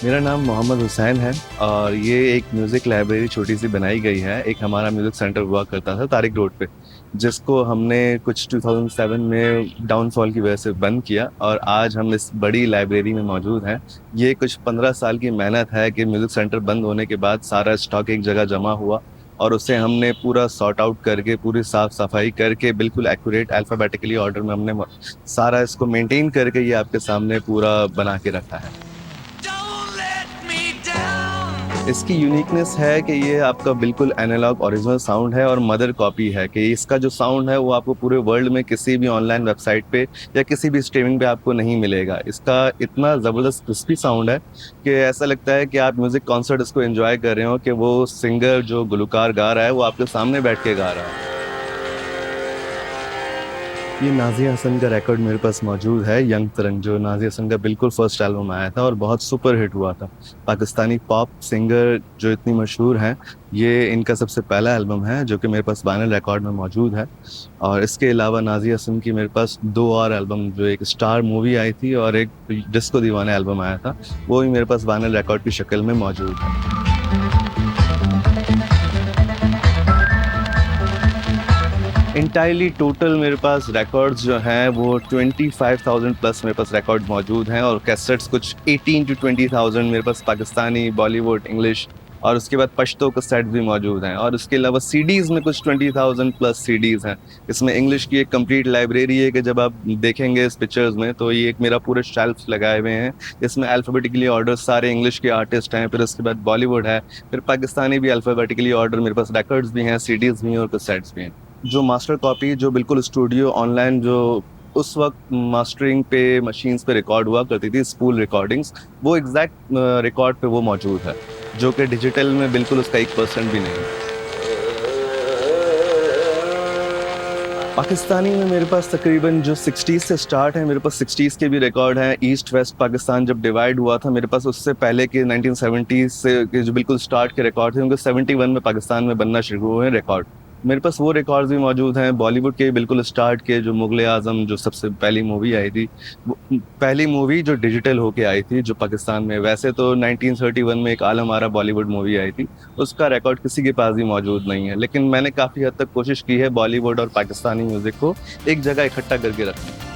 मेरा नाम मोहम्मद हुसैन है और ये एक म्यूज़िक लाइब्रेरी छोटी सी बनाई गई है। एक हमारा म्यूज़िक सेंटर हुआ करता था तारिक रोड पे, जिसको हमने कुछ 2007 में डाउनफॉल की वजह से बंद किया और आज हम इस बड़ी लाइब्रेरी में मौजूद हैं। ये कुछ 15 साल की मेहनत है कि म्यूज़िक सेंटर बंद होने के बाद सारा स्टॉक एक जगह जमा हुआ और उसे हमने पूरा सॉर्ट आउट करके पूरी साफ सफाई करके बिल्कुल एक्यूरेट अल्फ़ाबेटिकली ऑर्डर में हमने सारा इसको मेंटेन करके ये आपके सामने पूरा बना के रखा है। Don't let me down. इसकी यूनिकनेस है कि ये आपका बिल्कुल एनालॉग ओरिजिनल साउंड है और मदर कॉपी है कि इसका जो साउंड है वो आपको पूरे वर्ल्ड में किसी भी ऑनलाइन वेबसाइट पे या किसी भी स्ट्रीमिंग पे आपको नहीं मिलेगा। इसका इतना ज़बरदस्त क्रिस्पी साउंड है कि ऐसा लगता है कि आप म्यूज़िक कॉन्सर्ट इसको एंजॉय कर रहे हो, कि वो सिंगर जो गुलकार गा रहा है वो आपके सामने बैठ के गा रहा है। ये नाज़िया हसन का रिकॉर्ड मेरे पास मौजूद है, यंग तरंग, जो नाज़िया हसन का बिल्कुल फर्स्ट एल्बम आया था और बहुत सुपर हिट हुआ था। पाकिस्तानी पॉप सिंगर जो इतनी मशहूर हैं, ये इनका सबसे पहला एल्बम है जो कि मेरे पास वाइनिल रिकॉर्ड में मौजूद है। और इसके अलावा नाज़िया हसन की मेरे पास दो और एल्बम, जो एक स्टार मूवी आई थी और एक डिस्को दीवाना एल्बम आया था, वो भी मेरे पास वाइनिल रिकॉर्ड की शक्ल में मौजूद है। इंटायरली टोटल मेरे पास रिकॉर्ड्स जो हैं वो 25,000 प्लस मेरे पास रिकॉर्ड मौजूद हैं और कैसेट्स कुछ 18 टू 20,000 मेरे पास पाकिस्तानी, बॉलीवुड, इंग्लिश और उसके बाद पश्तो कैसेट्स भी मौजूद हैं। और उसके अलावा सीडीज़ में कुछ 20,000 प्लस सीडीज़ हैं। इसमें इंग्लिश की एक कंप्लीट लाइब्रेरी है कि जब आप देखेंगे इस पिक्चर्स में तो ये एक मेरा पूरे शेल्फ्स लगाए हुए हैं। इसमें अल्फ़ाबेटिकली ऑर्डर सारे इंग्लिश के आर्टिस्ट हैं, फिर उसके बाद बॉलीवुड है, फिर पाकिस्तानी भी अल्फ़ाबेटिकली ऑर्डर, मेरे पास रिकॉर्ड्स भी हैं, सीडीज़ भी हैं और कैसेट्स भी हैं। जो मास्टर कॉपी जो बिल्कुल स्टूडियो ऑनलाइन जो उस वक्त मास्टरिंग पे मशीन्स पे रिकॉर्ड हुआ करती थी, स्पूल रिकॉर्डिंग्स, वो एग्जैक्ट रिकॉर्ड पे वो मौजूद है, जो कि डिजिटल में बिल्कुल उसका 1% भी नहीं है। पाकिस्तानी में मेरे पास तकरीबन जो 60s से स्टार्ट है, मेरे पास 60s के भी रिकॉर्ड हैं। ईस्ट वेस्ट पाकिस्तान जब डिवाइड हुआ था, मेरे पास उससे पहले के 1970s से के जो बिल्कुल स्टार्ट के रिकॉर्ड थे, उनके 71 में पाकिस्तान में बनना शुरू हुए रिकॉर्ड। मेरे पास वो रिकॉर्ड्स भी मौजूद हैं। बॉलीवुड के बिल्कुल स्टार्ट के, जो मुगल आजम जो सबसे पहली मूवी आई थी, वो पहली मूवी जो डिजिटल होके आई थी जो पाकिस्तान में, वैसे तो 1931 में एक आलम आरा बॉलीवुड मूवी आई थी, उसका रिकॉर्ड किसी के पास भी मौजूद नहीं है। लेकिन मैंने काफ़ी हद तक कोशिश की है बॉलीवुड और पाकिस्तानी म्यूज़िक को एक जगह इकट्ठा करके रखने की।